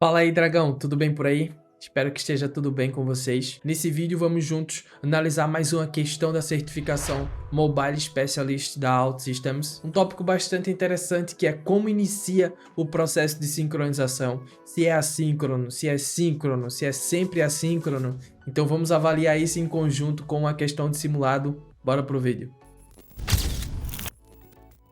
Fala aí, dragão, tudo bem por aí? Espero que esteja tudo bem com vocês. Nesse vídeo vamos juntos analisar mais uma questão da certificação Mobile Specialist da OutSystems. Um tópico bastante interessante que é como inicia o processo de sincronização. Se é assíncrono, se é síncrono, se é sempre assíncrono. Então vamos avaliar isso em conjunto com a questão de simulado. Bora pro vídeo.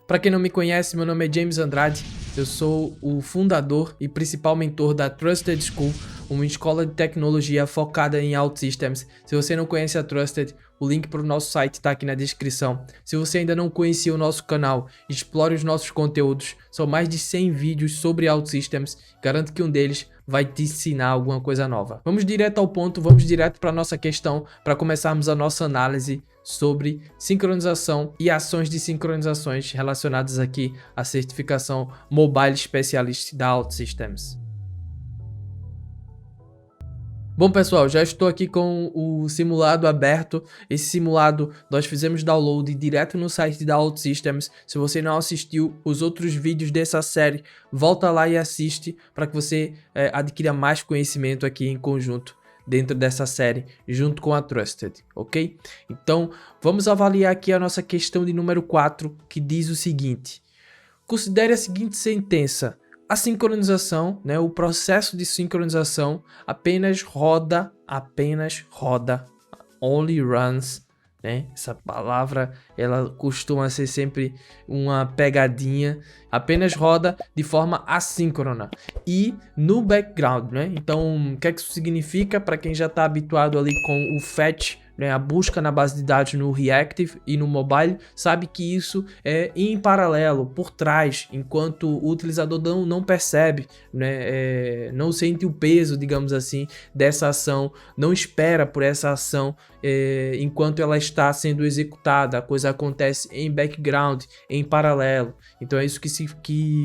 Para quem não me conhece, meu nome é James Andrade. Eu sou o fundador e principal mentor da Trusted School, uma escola de tecnologia focada em OutSystems. Se você não conhece a Trusted, o link para o nosso site está aqui na descrição. Se você ainda não conhecia o nosso canal, explore os nossos conteúdos. São mais de 100 vídeos sobre OutSystems. Garanto que um deles vai te ensinar alguma coisa nova. Vamos direto ao ponto, vamos direto para a nossa questão, para começarmos a nossa análise sobre sincronização e ações de sincronizações relacionadas aqui à certificação Mobile Specialist da OutSystems. Bom pessoal, já estou aqui com o simulado aberto. Esse simulado nós fizemos download direto no site da OutSystems. Se você não assistiu os outros vídeos dessa série, volta lá e assiste para que você adquira mais conhecimento aqui em conjunto dentro dessa série, junto com a Trusted, ok? Então, vamos avaliar aqui a nossa questão de número 4, que diz o seguinte: considere a seguinte sentença. A sincronização, né, o processo de sincronização apenas roda, only runs, né? Essa palavra, ela costuma ser sempre uma pegadinha, apenas roda de forma assíncrona e no background, né? Então, o que é que isso significa para quem já está habituado ali com o fetch, né, a busca na base de dados no Reactive e no mobile, sabe que isso é em paralelo, por trás, enquanto o utilizador não percebe, né, não sente o peso, digamos assim, dessa ação, não espera por essa ação enquanto ela está sendo executada, a coisa acontece em background, em paralelo. Então é isso que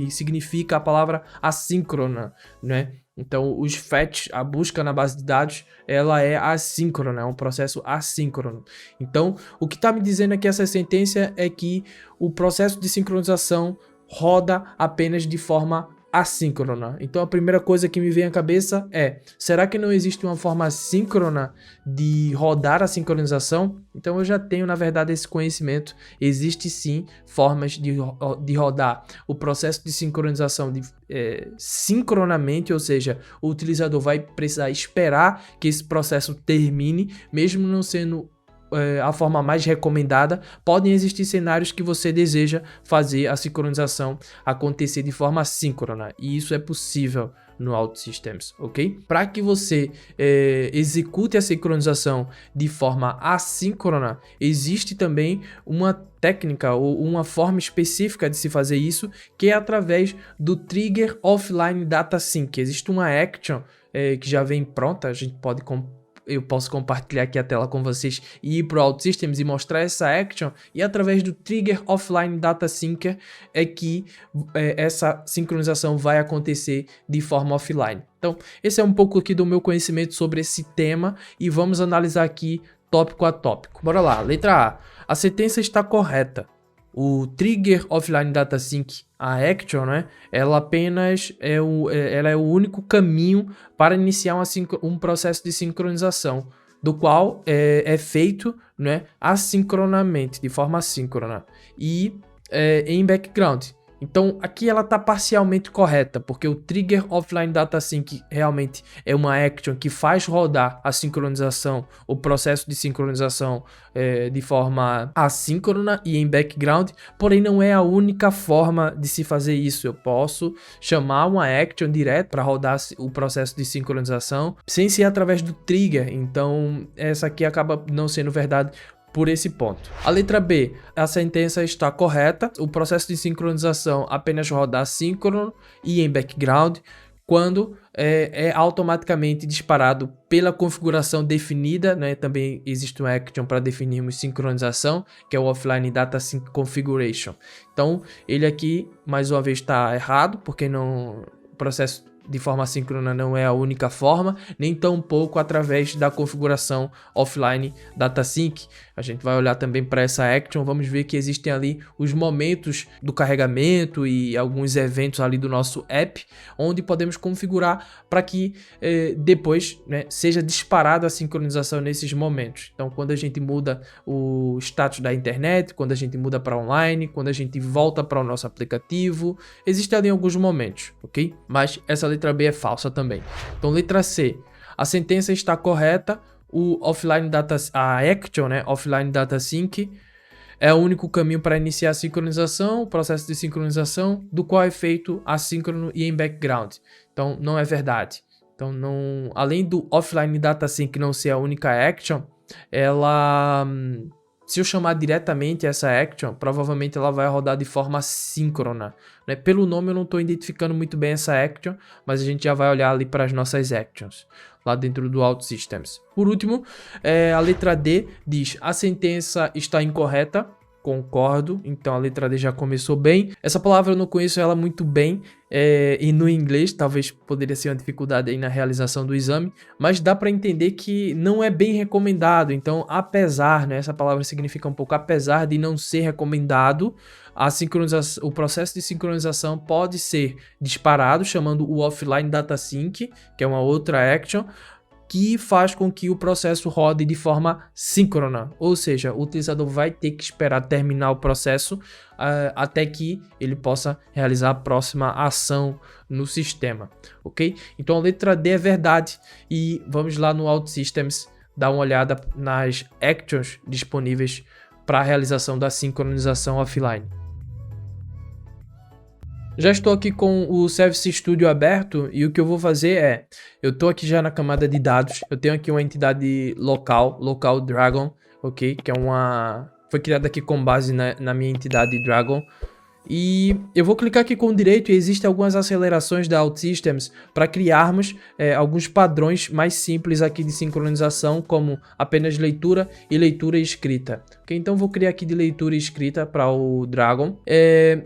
significa a palavra assíncrona, né? Então, os fetch, a busca na base de dados, ela é assíncrona, é um processo assíncrono. Então, o que está me dizendo aqui essa sentença é que o processo de sincronização roda apenas de forma assíncrona. Então, a primeira coisa que me vem à cabeça é: será que não existe uma forma síncrona de rodar a sincronização? Então, eu já tenho, na verdade, esse conhecimento. Existe sim formas de rodar o processo de sincronização sincronamente, ou seja, o utilizador vai precisar esperar que esse processo termine, mesmo não sendo a forma mais recomendada. Podem existir cenários que você deseja fazer a sincronização acontecer de forma síncrona, e isso é possível no OutSystems, ok? Para que você execute a sincronização de forma assíncrona, existe também uma técnica ou uma forma específica de se fazer isso, que é através do Trigger Offline Data Sync. Existe uma action que já vem pronta, eu posso compartilhar aqui a tela com vocês e ir para o OutSystems e mostrar essa action, e através do Trigger Offline Data Syncer é que essa sincronização vai acontecer de forma offline. Então, esse é um pouco aqui do meu conhecimento sobre esse tema e vamos analisar aqui tópico a tópico. Bora lá, letra A sentença está correta. O Trigger Offline Data Sync, a action, né, ela apenas ela é o único caminho para iniciar um processo de sincronização, do qual é feito, né, assincronamente, de forma assíncrona e em background. Então aqui ela está parcialmente correta, porque o Trigger Offline Data Sync realmente é uma action que faz rodar a sincronização, o processo de sincronização de forma assíncrona e em background, porém não é a única forma de se fazer isso. Eu posso chamar uma action direto para rodar o processo de sincronização sem ser através do trigger, então essa aqui acaba não sendo verdade por esse ponto. A letra B, a sentença está correta. O processo de sincronização apenas roda assíncrono e em background quando é automaticamente disparado pela configuração definida, né? Também existe um action para definirmos sincronização, que é o Offline Data Sync Configuration. Então, ele aqui, mais uma vez, está errado, porque o processo de forma assíncrona não é a única forma, nem tampouco através da configuração offline datasync. A gente vai olhar também para essa action, vamos ver que existem ali os momentos do carregamento e alguns eventos ali do nosso app, onde podemos configurar para que depois, né, seja disparado a sincronização nesses momentos. Então, quando a gente muda o status da internet, quando a gente muda para online, quando a gente volta para o nosso aplicativo, existem ali alguns momentos, ok? Mas essa letra B é falsa também. Então, letra C, a sentença está correta, a action, né, offline data sync, é o único caminho para iniciar a sincronização, o processo de sincronização, do qual é feito assíncrono e em background. Então, não é verdade. Então, não, além do offline data sync não ser a única action, ela, se eu chamar diretamente essa action, provavelmente ela vai rodar de forma síncrona, né? Pelo nome eu não estou identificando muito bem essa action, mas a gente já vai olhar ali para as nossas actions, lá dentro do OutSystems. Por último, a letra D diz, a sentença está incorreta. Concordo, então a letra D já começou bem. Essa palavra eu não conheço ela muito bem, e no inglês talvez poderia ser uma dificuldade aí na realização do exame, mas dá para entender que não é bem recomendado. Então, apesar, né, essa palavra significa um pouco apesar de não ser recomendado, o processo de sincronização pode ser disparado, chamando o offline data sync, que é uma outra action, que faz com que o processo rode de forma síncrona, ou seja, o utilizador vai ter que esperar terminar o processo até que ele possa realizar a próxima ação no sistema, ok? Então a letra D é verdade e vamos lá no OutSystems dar uma olhada nas actions disponíveis para a realização da sincronização offline. Já estou aqui com o Service Studio aberto e o que eu vou fazer é, eu estou aqui já na camada de dados, eu tenho aqui uma entidade local Dragon, ok? Que é foi criada aqui com base na minha entidade Dragon. E eu vou clicar aqui com o direito e existem algumas acelerações da OutSystems para criarmos alguns padrões mais simples aqui de sincronização, como apenas leitura e leitura e escrita. Okay? Então vou criar aqui de leitura e escrita para o Dragon.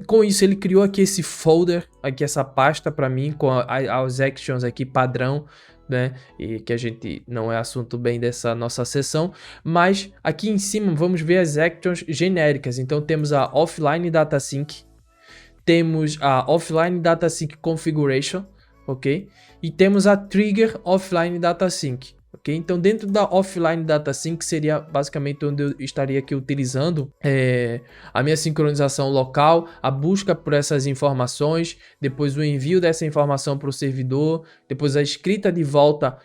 Com isso ele criou aqui esse folder, aqui essa pasta para mim com as actions aqui padrão, né? E que a gente não é assunto bem dessa nossa sessão, mas aqui em cima vamos ver as actions genéricas. Então temos a offline data sync, temos a offline data sync configuration, ok? E temos a trigger offline data sync, ok? Então dentro da offline data sync seria basicamente onde eu estaria aqui utilizando a minha sincronização local, a busca por essas informações, depois o envio dessa informação para o servidor, depois a escrita de volta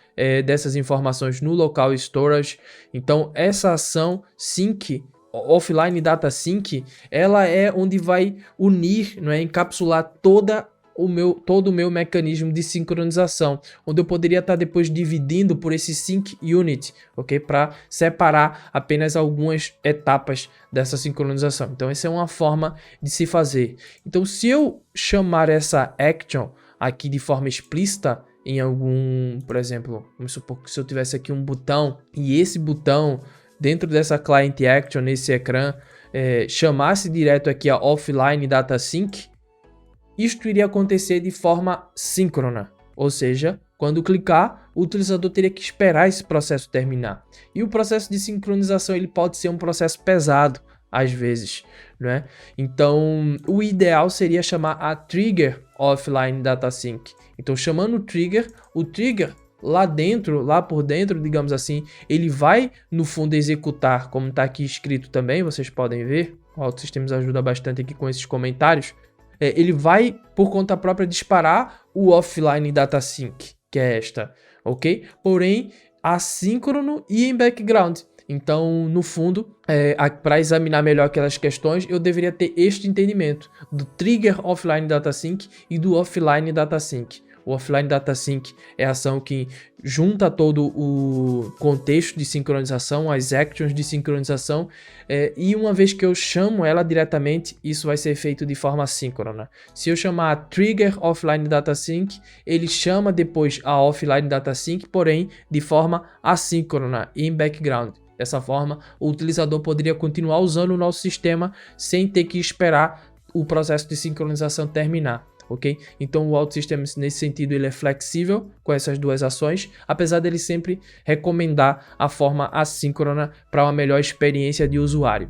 dessas informações no local storage. Então essa ação sync, offline data sync, ela é onde vai unir, não é, encapsular todo o meu mecanismo de sincronização, onde eu poderia estar depois dividindo por esse sync unit, ok? Para separar apenas algumas etapas dessa sincronização. Então essa é uma forma de se fazer. Então se eu chamar essa action aqui de forma explícita em algum, por exemplo, vamos supor que se eu tivesse aqui um botão e esse botão dentro dessa client action nesse ecrã chamasse direto aqui a offline data sync, isto iria acontecer de forma síncrona, ou seja, quando clicar, o utilizador teria que esperar esse processo terminar. E o processo de sincronização ele pode ser um processo pesado, às vezes, né? Então, o ideal seria chamar a trigger offline data sync. Então, chamando o trigger lá por dentro, digamos assim, ele vai no fundo executar, como está aqui escrito também, vocês podem ver, o OutSystems ajuda bastante aqui com esses comentários. Ele vai por conta própria disparar o offline data sync, que é esta, ok? Porém, assíncrono e em background. Então, no fundo, para examinar melhor aquelas questões, eu deveria ter este entendimento do trigger offline data sync e do offline data sync. O offline data sync é a ação que junta todo o contexto de sincronização, as actions de sincronização, e uma vez que eu chamo ela diretamente, isso vai ser feito de forma síncrona. Se eu chamar a trigger offline data sync, ele chama depois a offline data sync, porém de forma assíncrona e em background. Dessa forma, o utilizador poderia continuar usando o nosso sistema sem ter que esperar o processo de sincronização terminar. ok? Então o OutSystems nesse sentido ele é flexível com essas duas ações, apesar dele sempre recomendar a forma assíncrona para uma melhor experiência de usuário.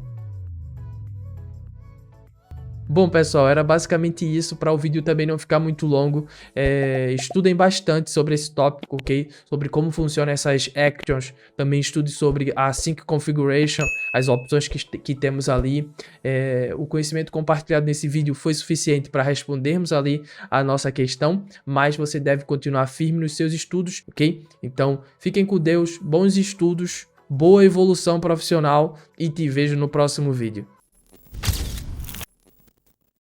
Bom, pessoal, era basicamente isso, para o vídeo também não ficar muito longo. Estudem bastante sobre esse tópico, ok? Sobre como funcionam essas actions. Também estude sobre a Sync Configuration, as opções que temos ali. O conhecimento compartilhado nesse vídeo foi suficiente para respondermos ali a nossa questão, mas você deve continuar firme nos seus estudos, ok? Então, fiquem com Deus, bons estudos, boa evolução profissional e te vejo no próximo vídeo.